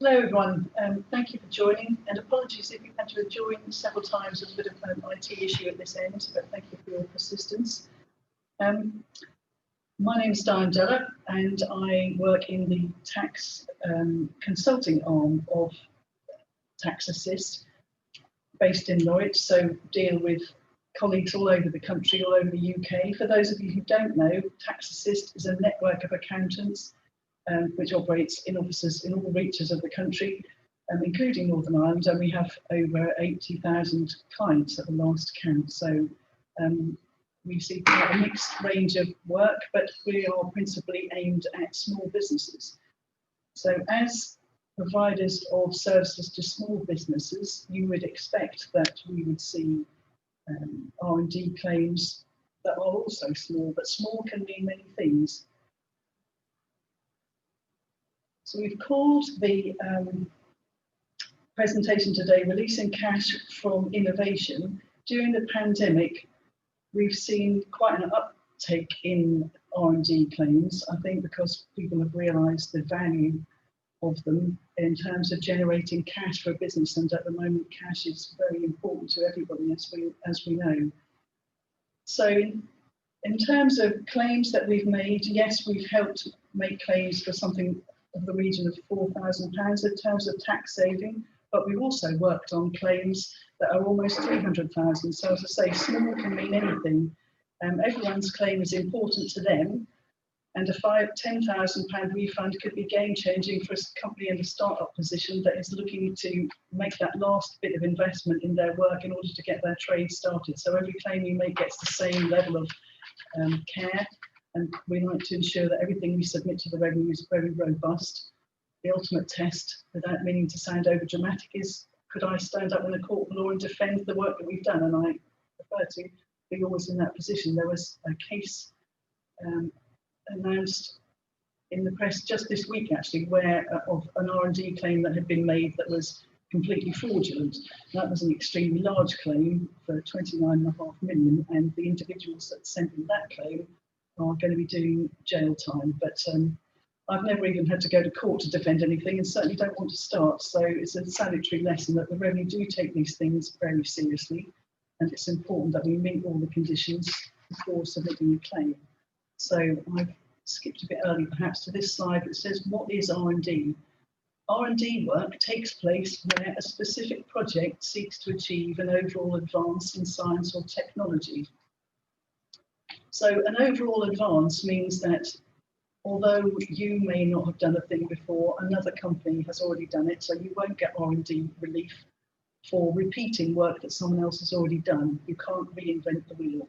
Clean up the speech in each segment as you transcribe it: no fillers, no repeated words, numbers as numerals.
Hello everyone, thank you for joining, and apologies if you've had to join several times. There's a bit of an IT issue at this end, but thank you for your persistence. My name is Diane Deller and I work in the tax consulting arm of Tax Assist, based in Norwich, so deal with colleagues all over the country, all over the UK. For those of you who don't know, Tax Assist is a network of accountants which operates in offices in all reaches of the country, including Northern Ireland, and we have over 80,000 clients at the last count. So we see quite a mixed range of work, but we are principally aimed at small businesses. So as providers of services to small businesses, you would expect that we would see R&D claims that are also small, but small can mean many things. So we've called the presentation today, Releasing Cash from Innovation. During the pandemic, we've seen quite an uptake in R&D claims, I think because people have realised the value of them in terms of generating cash for a business, and at the moment cash is very important to everybody, as we know. So in terms of claims that we've made, yes, we've helped make claims for something of the region of £4,000 in terms of tax saving, but we've also worked on claims that are almost 300,000. So as I say, small can mean anything. Everyone's claim is important to them, and a £10,000 refund could be game-changing for a company in a start-up position that is looking to make that last bit of investment in their work in order to get their trade started. So every claim you make gets the same level of care, and we like to ensure that everything we submit to the revenue is very robust. The ultimate test, without meaning to sound over dramatic, is could I stand up in a court of law and defend the work that we've done? And I prefer to be always in that position. There was a case announced in the press just this week, actually, where of an R&D claim that had been made that was completely fraudulent. That was an extremely large claim for 29.5 million, and the individuals that sent in that claim are going to be doing jail time. But I've never even had to go to court to defend anything, and certainly don't want to start. So it's a salutary lesson that the revenue do take these things very seriously, and it's important that we meet all the conditions before submitting a claim. So I've skipped a bit early perhaps to this slide that says, what is R&D? R&D work takes place where a specific project seeks to achieve an overall advance in science or technology. So an overall advance means that although you may not have done a thing before, another company has already done it, so you won't get R&D relief for repeating work that someone else has already done. You can't reinvent the wheel,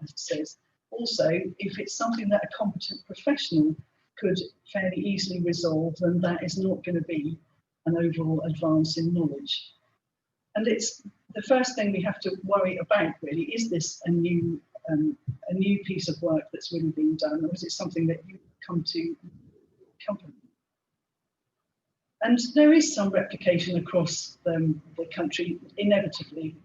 as it says. Also, if it's something that a competent professional could fairly easily resolve, then that is not going to be an overall advance in knowledge. And it's the first thing we have to worry about, really. Is this a new piece of work that's really being done, or is it something that you come to company? And there is some replication across the country, inevitably.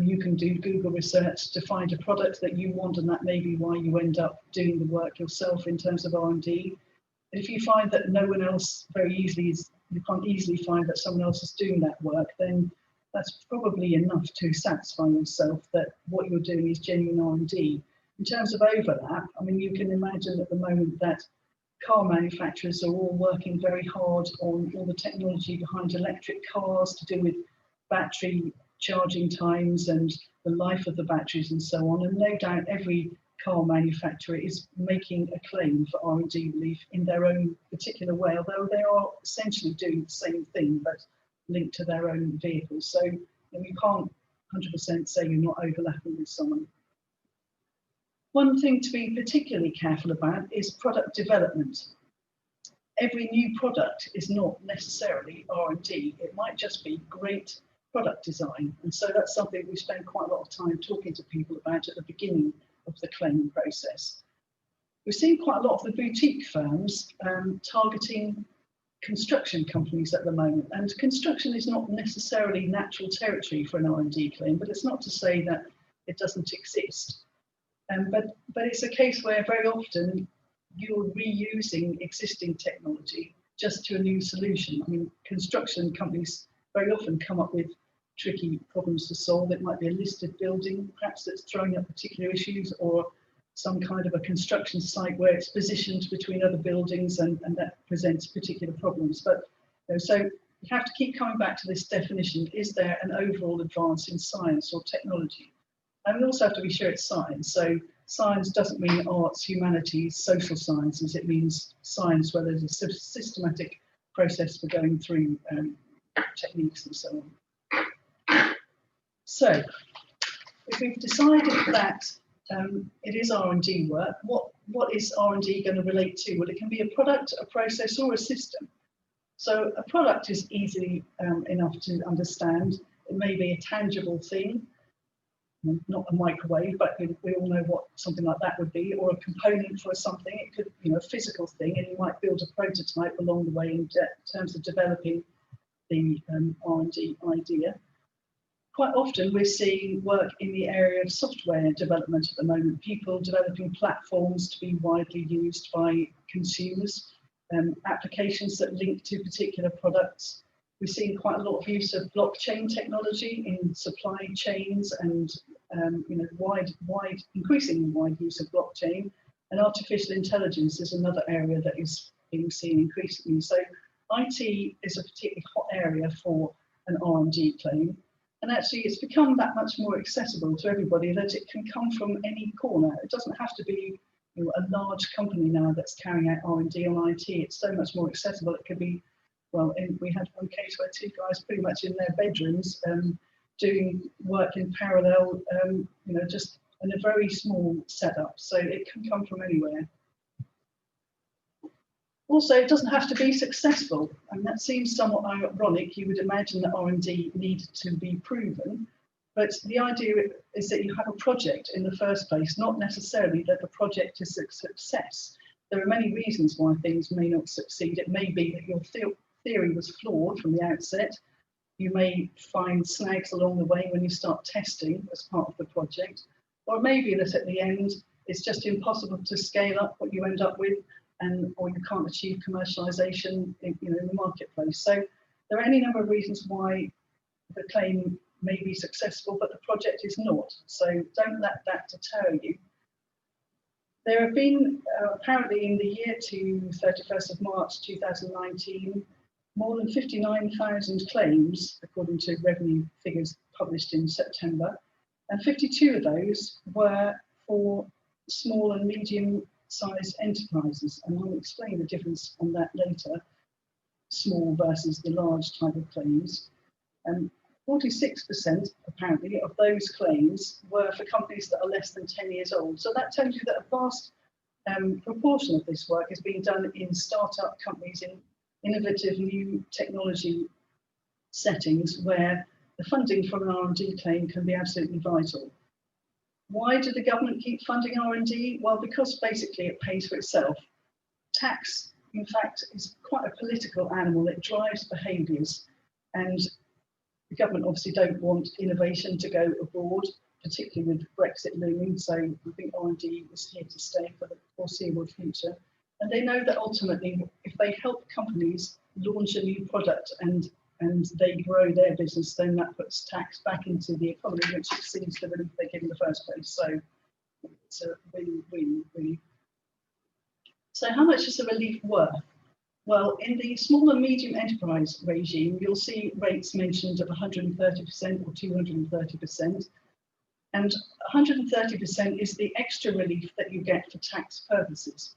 You can do Google research to find a product that you want, and that may be why you end up doing the work yourself in terms of R&D. But if you find that no one else very easily you can't easily find that someone else is doing that work, then that's probably enough to satisfy yourself that what you're doing is genuine R&D. In terms of overlap, I mean, you can imagine at the moment that car manufacturers are all working very hard on all the technology behind electric cars to do with battery charging times and the life of the batteries and so on. And no doubt every car manufacturer is making a claim for R&D relief in their own particular way, although they are essentially doing the same thing, but linked to their own vehicles. So you can't 100% say you're not overlapping with someone. One thing to be particularly careful about is product development. Every new product is not necessarily R&D. It might just be great product design. And so that's something we spend quite a lot of time talking to people about at the beginning of the claim process. We've seen quite a lot of the boutique firms targeting construction companies at the moment, and construction is not necessarily natural territory for an R&D claim, but it's not to say that it doesn't exist. But it's a case where very often you're reusing existing technology just to a new solution. I mean, construction companies very often come up with tricky problems to solve. It might be a listed building, perhaps, that's throwing up particular issues, or some kind of a construction site where it's positioned between other buildings and that presents particular problems. But so you have to keep coming back to this definition. Is there an overall advance in science or technology? And we also have to be sure it's science. So science doesn't mean arts, humanities, social sciences. It means science where there's a systematic process for going through techniques and so on. So if we've decided that it is R&D work, what is R&D going to relate to? Well, it can be a product, a process, or a system. So a product is easily enough to understand. It may be a tangible thing, not a microwave, but we all know what something like that would be, or a component for something. It could, a physical thing, and you might build a prototype along the way in terms of developing the R&D idea. Quite often we're seeing work in the area of software development at the moment, people developing platforms to be widely used by consumers, applications that link to particular products. We're seeing quite a lot of use of blockchain technology in supply chains, and increasingly wide use of blockchain. And artificial intelligence is another area that is being seen increasingly. So IT is a particularly hot area for an R&D claim. And actually, it's become that much more accessible to everybody that it can come from any corner. It doesn't have to be a large company now that's carrying out R&D on IT. It's so much more accessible. It could be, well, we had one case where two guys pretty much in their bedrooms doing work in parallel, just in a very small setup. So it can come from anywhere. Also, it doesn't have to be successful, and that seems somewhat ironic. You would imagine that R&D needed to be proven, but the idea is that you have a project in the first place, not necessarily that the project is a success. There are many reasons why things may not succeed. It may be that your theory was flawed from the outset. You may find snags along the way when you start testing as part of the project, or it may be that at the end it's just impossible to scale up what you end up with, or you can't achieve commercialization in the marketplace. So there are any number of reasons why the claim may be successful, but the project is not. So don't let that deter you. There have been, apparently in the year to 31st of March 2019, more than 59,000 claims, according to revenue figures published in September, and 52 of those were for small and medium-sized enterprises, and I'll explain the difference on that later, small versus the large type of claims. 46% apparently of those claims were for companies that are less than 10 years old. So that tells you that a vast proportion of this work is being done in startup companies, in innovative new technology settings where the funding from an R&D claim can be absolutely vital. Why do the government keep funding R&D? Well, because basically it pays for itself. Tax, in fact, is quite a political animal. It drives behaviours, and the government obviously don't want innovation to go abroad, particularly with Brexit looming. So I think R&D is here to stay for the foreseeable future. And they know that ultimately, if they help companies launch a new product and they grow their business, then that puts tax back into the economy, which exceeds the relief they give in the first place. So it's a win-win, really. So how much is the relief worth? Well, in the small and medium enterprise regime, you'll see rates mentioned of 130% or 230%. And 130% is the extra relief that you get for tax purposes.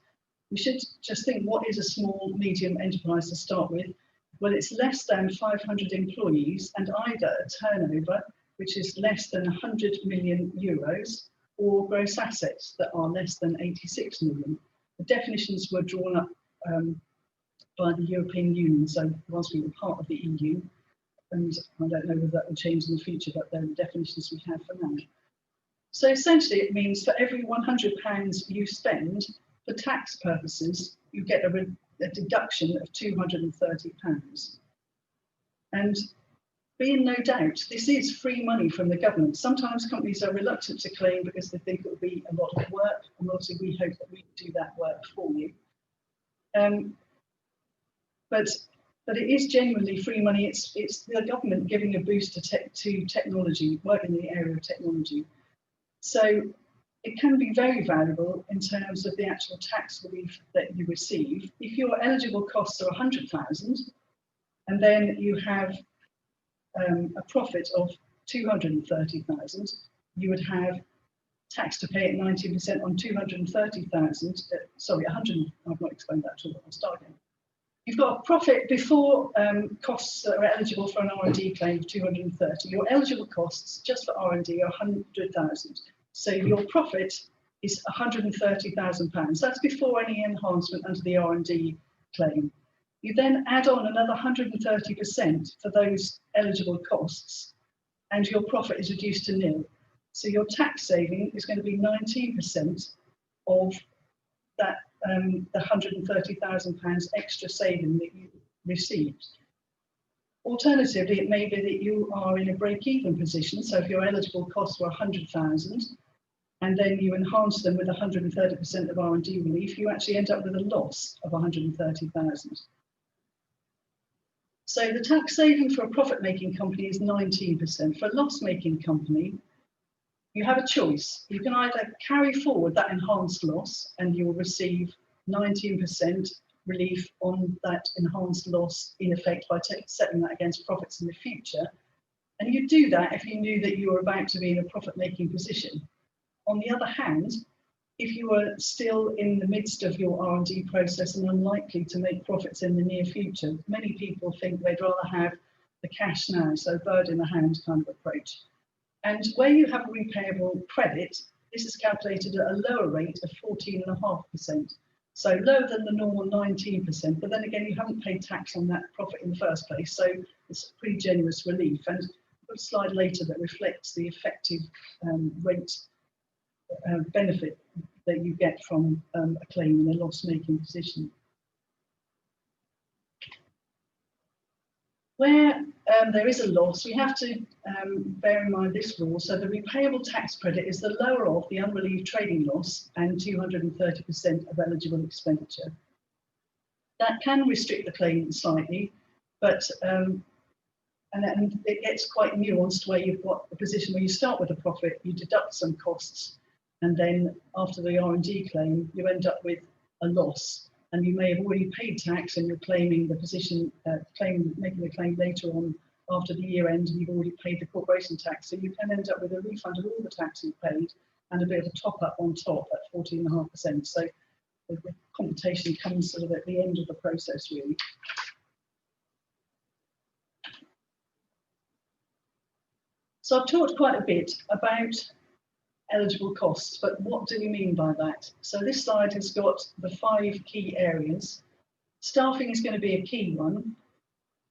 We should just think, what is a small, medium enterprise to start with? Well, it's less than 500 employees and either a turnover, which is less than 100 million euros, or gross assets that are less than 86 million. The definitions were drawn up by the European Union, so once we were part of the EU, and I don't know whether that will change in the future, but they're the definitions we have for now. So essentially it means for every £100 you spend, for tax purposes, you get a deduction of £230. And be in no doubt, this is free money from the government. Sometimes companies are reluctant to claim because they think it will be a lot of work, and obviously we hope that we do that work for you. but it is genuinely free money. It's the government giving a boost to technology, work in the area of technology. So it can be very valuable in terms of the actual tax relief that you receive. If your eligible costs are 100,000, and then you have a profit of 230,000, you would have tax to pay at 19% on 230,000. Sorry, 100. I've not explained that at all. I'll start again. You've got a profit before costs that are eligible for an R&D claim of 230. Your eligible costs just for R&D are 100,000. So your profit is £130,000. That's before any enhancement under the R&D claim. You then add on another 130% for those eligible costs, and your profit is reduced to nil. So your tax saving is going to be 19% of that the £130,000 extra saving that you received. Alternatively, it may be that you are in a break-even position. So if your eligible costs were 100,000, and then you enhance them with 130% of R&D relief, you actually end up with a loss of 130,000. So the tax saving for a profit-making company is 19%. For a loss-making company, you have a choice. You can either carry forward that enhanced loss and you'll receive 19% relief on that enhanced loss in effect by setting that against profits in the future. And you do that if you knew that you were about to be in a profit-making position. On the other hand, if you are still in the midst of your R&D process and unlikely to make profits in the near future, many people think they'd rather have the cash now, so bird in the hand kind of approach. And where you have a repayable credit, this is calculated at a lower rate of 14.5%. So lower than the normal 19%, but then again, you haven't paid tax on that profit in the first place. So it's a pretty generous relief. And I've got a slide later that reflects the effective rate benefit that you get from a claim in a loss-making position. Where there is a loss, we have to bear in mind this rule. So the repayable tax credit is the lower of the unrelieved trading loss and 230% of eligible expenditure. That can restrict the claim slightly, but and it gets quite nuanced where you've got a position where you start with a profit, you deduct some costs, and then after the R&D claim, you end up with a loss. And you may have already paid tax and you're claiming the position, making the claim later on after the year end, and you've already paid the corporation tax. So you can end up with a refund of all the tax you've paid and a bit of a top up on top at 14.5%. So the computation comes sort of at the end of the process, really. So I've talked quite a bit about eligible costs, but what do we mean by that? So this slide has got the 5 key areas. Staffing is going to be a key one.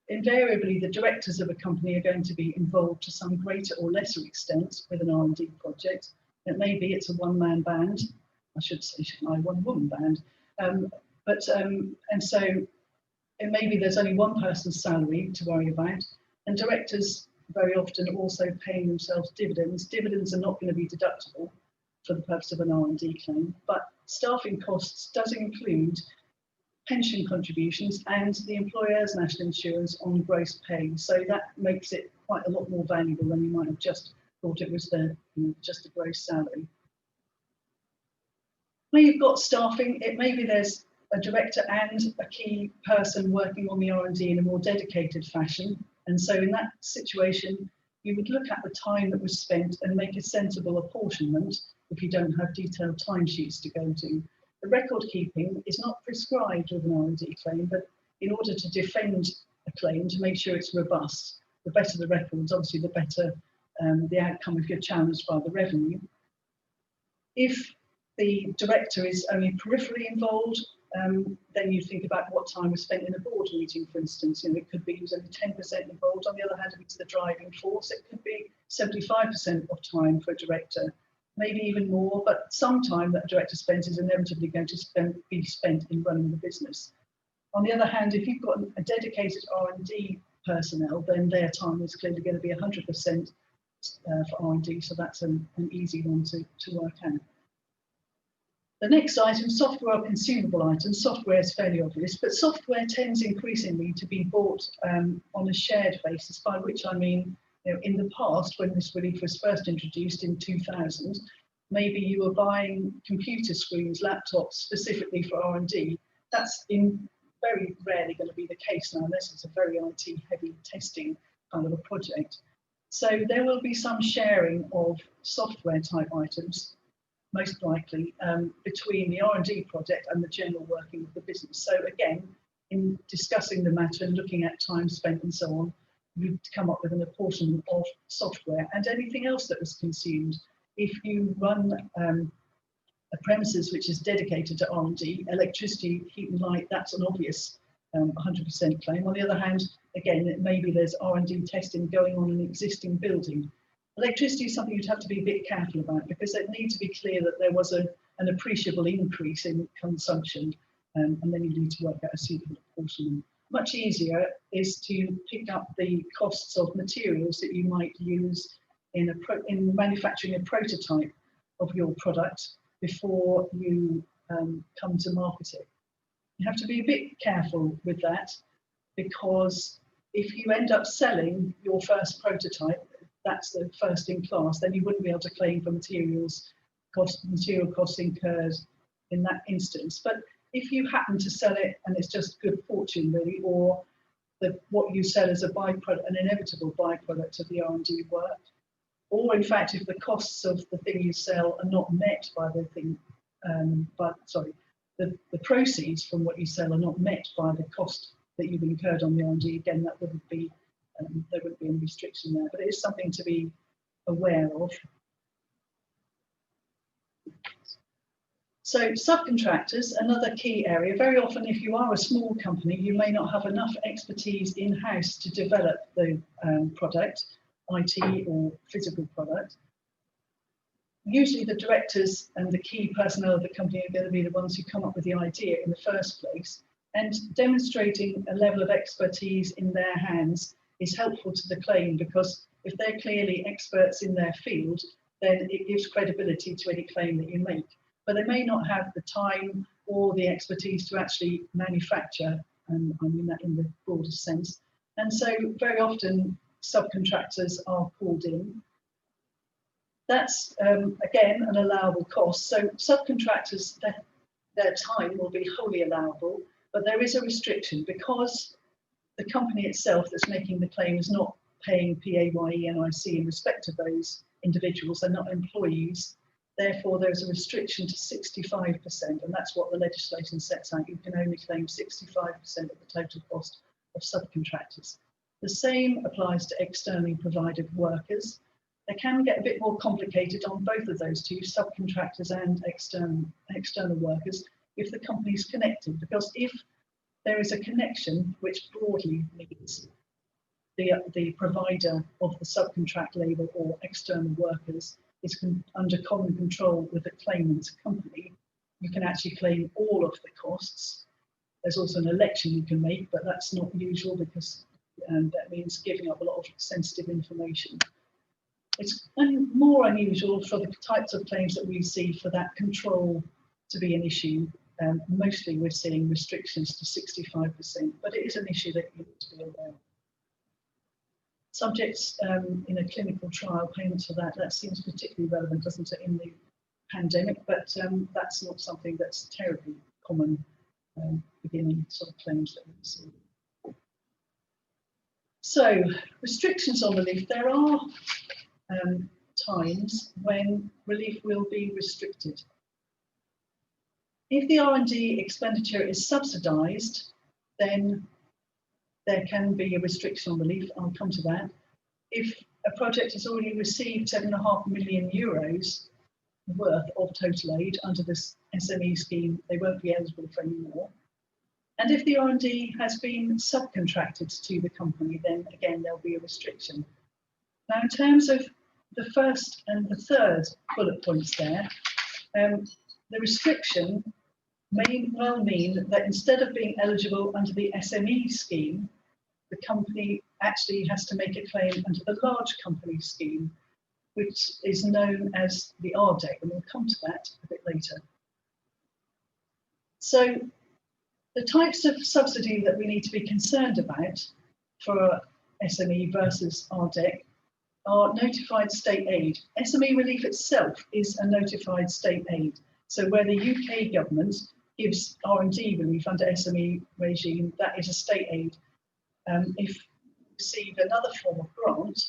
Invariably, the directors of a company are going to be involved to some greater or lesser extent with an R&D project. It may be it's a one-man band. I should say, shouldn't I, one-woman band. And so it may be there's only one person's salary to worry about. And directors very often also paying themselves dividends. Dividends are not going to be deductible for the purpose of an R&D claim, but staffing costs does include pension contributions and the employer's national insurance on gross pay. So that makes it quite a lot more valuable than you might have just thought it was just a gross salary. Where you've got staffing, it may be there's a director and a key person working on the R&D in a more dedicated fashion. And so in that situation, you would look at the time that was spent and make a sensible apportionment if you don't have detailed timesheets to go to. The record keeping is not prescribed with an R&D claim, but in order to defend a claim, to make sure it's robust, the better the records, obviously the better the outcome if you're challenged by the revenue. If the director is only peripherally involved, then you think about what time was spent in a board meeting, for instance. It could be he was only 10% involved. On the other hand, if it's the driving force, it could be 75% of time for a director, maybe even more, but some time that a director spends is inevitably going to be spent in running the business. On the other hand, if you've got a dedicated R&D personnel, then their time is clearly going to be 100% for R&D, so that's an easy one to work out. The next item, software or consumable items. Software is fairly obvious, but software tends increasingly to be bought on a shared basis, by which I mean, in the past, when this relief was first introduced in 2000, maybe you were buying computer screens, laptops specifically for R&D. That's very rarely going to be the case now, unless it's a very IT-heavy testing kind of a project. So there will be some sharing of software type items, most likely, between the R&D project and the general working of the business. So again, in discussing the matter and looking at time spent and so on, we'd come up with an apportionment of software and anything else that was consumed. If you run a premises which is dedicated to R&D, electricity, heat and light, that's an obvious 100% claim. On the other hand, again, maybe there's R&D testing going on in an existing building. Electricity is something you'd have to be a bit careful about, because it needs to be clear that there was an appreciable increase in consumption, and then you need to work out a suitable apportionment. Much easier is to pick up the costs of materials that you might use in manufacturing a prototype of your product before you come to market it. You have to be a bit careful with that, because if you end up selling your first prototype, that's the first in class, then you wouldn't be able to claim for material costs incurred in that instance. But if you happen to sell it and it's just good fortune really, or what you sell is a byproduct, an inevitable byproduct of the R&D work, or in fact if the costs of the thing you sell are not met by the thing, the proceeds from what you sell are not met by the cost that you've incurred on the R&D, again, that wouldn't be, there wouldn't be any restriction there, but it is something to be aware of. So subcontractors, another key area. Very often, if you are a small company, you may not have enough expertise in-house to develop the product, IT or physical product. Usually the directors and the key personnel of the company are going to be the ones who come up with the idea in the first place, and demonstrating a level of expertise in their hands is helpful to the claim, because if they're clearly experts in their field, then it gives credibility to any claim that you make. But they may not have the time or the expertise to actually manufacture, and I mean that in the broadest sense. And so very often subcontractors are called in. That's, again, an allowable cost. So subcontractors, their time will be wholly allowable, but there is a restriction, because the company itself that's making the claim is not paying PAYE NIC in respect of those individuals. They're not employees. Therefore, there's a restriction to 65%, and that's what the legislation sets out. You can only claim 65% of the total cost of subcontractors. The same applies to externally provided workers. They can get a bit more complicated on both of those two, subcontractors and external workers, if the company is connected, because if there is a connection, which broadly means the provider of the subcontract labour or external workers is under common control with the claimant company, you can actually claim all of the costs. There's also an election you can make, but that's not usual, because that means giving up a lot of sensitive information. It's more unusual for the types of claims that we see for that control to be an issue. Mostly we're seeing restrictions to 65%, but it is an issue that you need to be aware of. Subjects in a clinical trial, payments for that seems particularly relevant, doesn't it, in the pandemic, but that's not something that's terribly common, beginning sort of claims that we see. So, restrictions on relief. There are times when relief will be restricted. If the R&D expenditure is subsidised, then there can be a restriction on relief. I'll come to that. If a project has already received €7.5 million worth of total aid under this SME scheme, they won't be eligible for any more. And if the R&D has been subcontracted to the company, then again, there'll be a restriction. Now, in terms of the first and the third bullet points there, the restriction may well mean that instead of being eligible under the SME scheme, the company actually has to make a claim under the large company scheme, which is known as the RDEC, and we'll come to that a bit later. So the types of subsidy that we need to be concerned about for SME versus RDEC are notified state aid. SME relief itself is a notified state aid. So where the UK government gives R&D relief under SME regime, that is a state aid. If you receive another form of grant,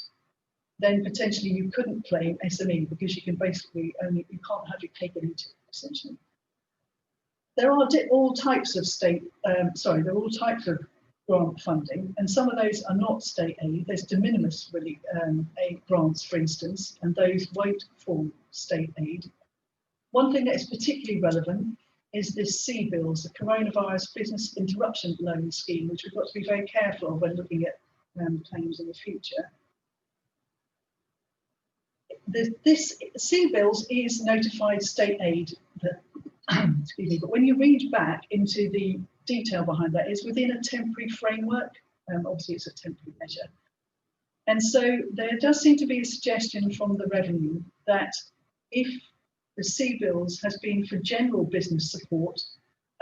then potentially you couldn't claim SME because you can basically you can't have your cake and eat it, essentially. There are all types of there are all types of grant funding, and some of those are not state aid. There's de minimis aid grants, for instance, and those won't form state aid. One thing that is particularly relevant is this CBILS, the Coronavirus Business Interruption Loan Scheme, which we've got to be very careful of when looking at claims in the future. This CBILS is notified state aid, excuse me, but when you read back into the detail behind that, it's within a temporary framework. Obviously, it's a temporary measure. And so there does seem to be a suggestion from the revenue that if the CBILS has been for general business support,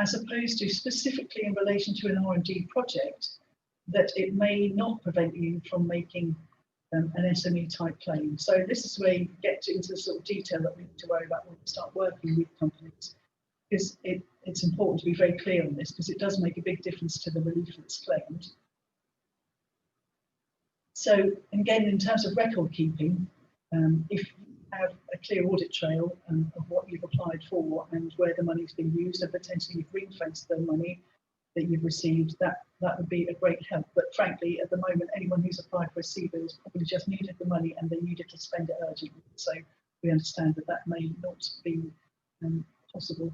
as opposed to specifically in relation to an R&D project, that it may not prevent you from making an SME type claim. So this is where you get into the sort of detail that we need to worry about when we start working with companies, because it's important to be very clear on this, because it does make a big difference to the relief that's claimed. So again, in terms of record keeping, if you have a clear audit trail of what you've applied for and where the money's been used, and potentially you've ring-fenced the money that you've received, that would be a great help. But frankly, at the moment, anyone who's applied for a CBILS probably just needed the money and they needed to spend it urgently. So we understand that that may not be possible.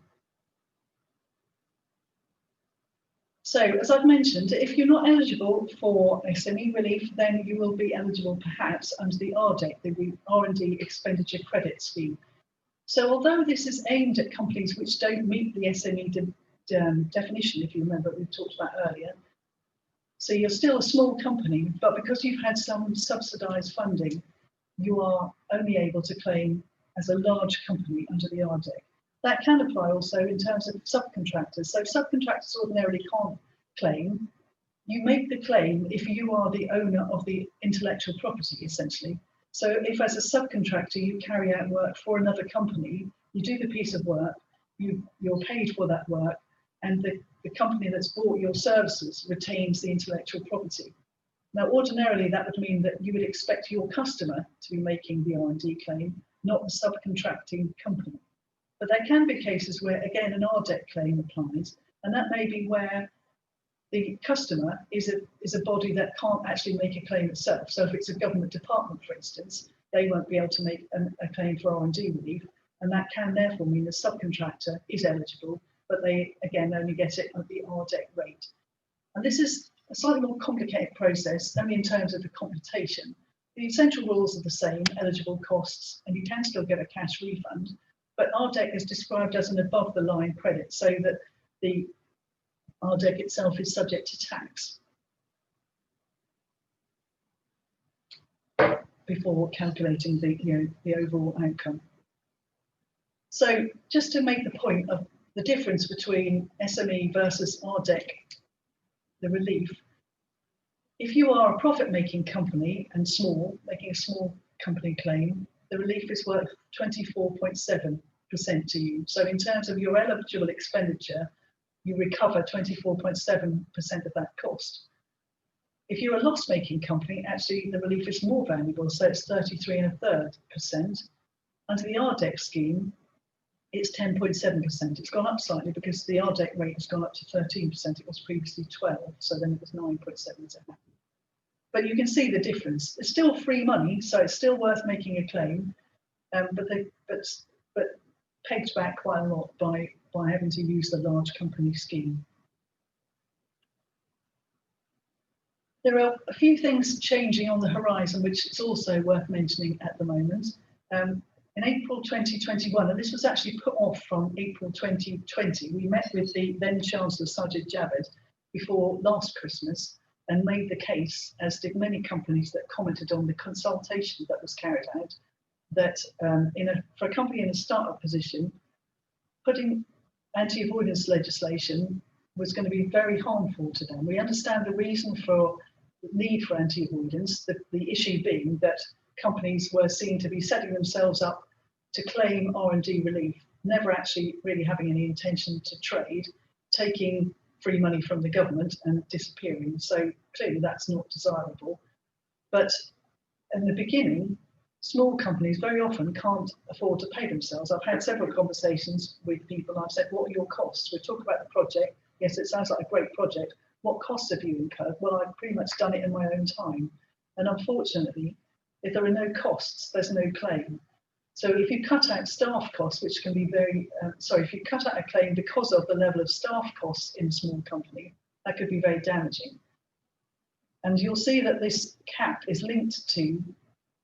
So as I've mentioned, if you're not eligible for SME relief, then you will be eligible perhaps under the RDEC, the R&D Expenditure Credit Scheme. So although this is aimed at companies which don't meet the SME definition, if you remember, we talked about earlier. So you're still a small company, but because you've had some subsidised funding, you are only able to claim as a large company under the RDEC. That can apply also in terms of subcontractors. So subcontractors ordinarily can't claim. You make the claim if you are the owner of the intellectual property, essentially. So if as a subcontractor you carry out work for another company, you do the piece of work, you're paid for that work, and the company that's bought your services retains the intellectual property. Now, ordinarily, that would mean that you would expect your customer to be making the R&D claim, not the subcontracting company. But there can be cases where, again, an RDEC claim applies, and that may be where the customer is a body that can't actually make a claim itself. So if it's a government department, for instance, they won't be able to make a claim for R&D relief, and that can therefore mean the subcontractor is eligible, but they, again, only get it at the RDEC rate. And this is a slightly more complicated process, only in terms of the computation. The essential rules are the same, eligible costs, and you can still get a cash refund, but RDEC is described as an above-the-line credit, so that the RDEC itself is subject to tax before calculating the overall outcome. So just to make the point of the difference between SME versus RDEC, the relief, if you are a profit-making company and small, making a small company claim, the relief is worth 24.7% to you. So in terms of your eligible expenditure, you recover 24.7% of that cost. If you're a loss-making company, actually the relief is more valuable, so it's 33.33%. Under the RDEC scheme, it's 10.7%. It's gone up slightly because the RDEC rate has gone up to 13%. It was previously 12, so then it was 9.7%. But you can see the difference. It's still free money, so it's still worth making a claim, but pegged back quite a lot by having to use the large company scheme. There are a few things changing on the horizon, which is also worth mentioning at the moment. In April 2021, and this was actually put off from April 2020, we met with the then Chancellor Sajid Javid before last Christmas and made the case, as did many companies that commented on the consultation that was carried out, that for a company in a startup position, putting anti-avoidance legislation was going to be very harmful to them. We understand the reason for the need for anti-avoidance, the issue being that companies were seen to be setting themselves up to claim R&D relief, never actually really having any intention to trade, taking free money from the government and disappearing. So clearly that's not desirable. But in the beginning, small companies very often can't afford to pay themselves. I've had several conversations with people. I've said, what are your costs? We talk about the project. Yes, it sounds like a great project. What costs have you incurred? Well, I've pretty much done it in my own time. And unfortunately, if there are no costs, there's no claim. So if you cut out staff costs, which can be very, if you cut out a claim because of the level of staff costs in a small company, that could be very damaging. And you'll see that this cap is linked to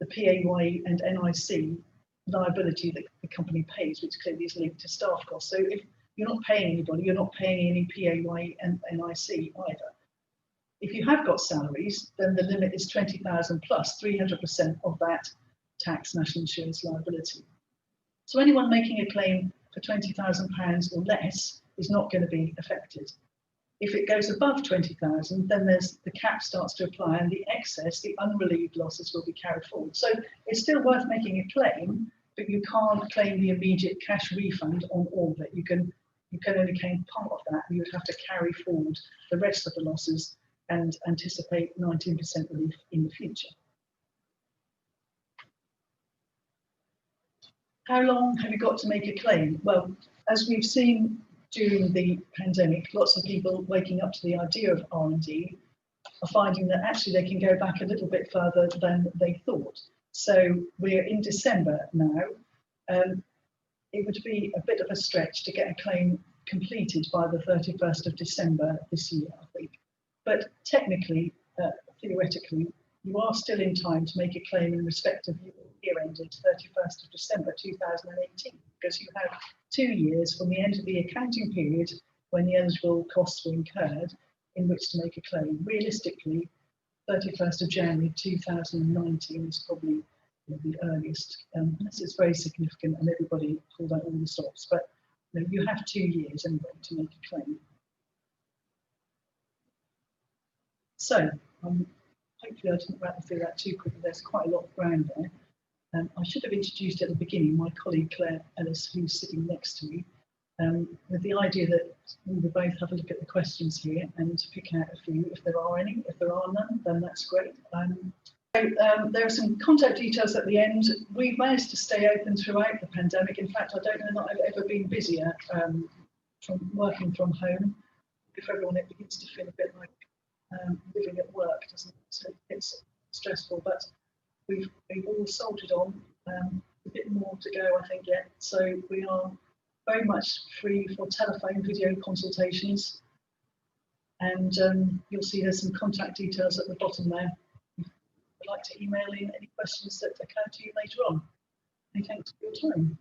the PAYE and NIC liability that the company pays, which clearly is linked to staff costs. So if you're not paying anybody, you're not paying any PAYE and NIC either. If you have got salaries, then the limit is 20,000 plus 300% of that tax national insurance liability. So anyone making a claim for £20,000 or less is not going to be affected. If it goes above 20,000, then the cap starts to apply, and the excess, the unrelieved losses, will be carried forward. So it's still worth making a claim, but you can't claim the immediate cash refund on all of it. You can only claim part of that, and you would have to carry forward the rest of the losses and anticipate 19% relief in the future. How long have you got to make a claim? Well, as we've seen during the pandemic, lots of people waking up to the idea of R&D are finding that actually they can go back a little bit further than they thought. So we're in December now. It would be a bit of a stretch to get a claim completed by the 31st of December this year, I think. But technically, theoretically, you are still in time to make a claim in respect of your year ended 31st of December 2018, because you have 2 years from the end of the accounting period when the eligible costs were incurred in which to make a claim. Realistically, 31st of January 2019 is probably the earliest, unless it's very significant and everybody pulled out all the stops. But you have 2 years anyway to make a claim. So, hopefully I didn't rattle through that too quickly. There's quite a lot of ground there. I should have introduced at the beginning my colleague Claire Ellis, who's sitting next to me, with the idea that we would both have a look at the questions here and pick out a few if there are any. If there are none, then that's great. There are some contact details at the end. We've managed to stay open throughout the pandemic. In fact, I don't know that I've ever been busier from working from home. For everyone, it begins to feel a bit like living at work, doesn't it? So it's stressful, but we've all soldiered on. A bit more to go, I think, yet. So we are very much free for telephone, video consultations, and you'll see there's some contact details at the bottom there. If you'd like to email in any questions that occur to you later on. And thanks for your time.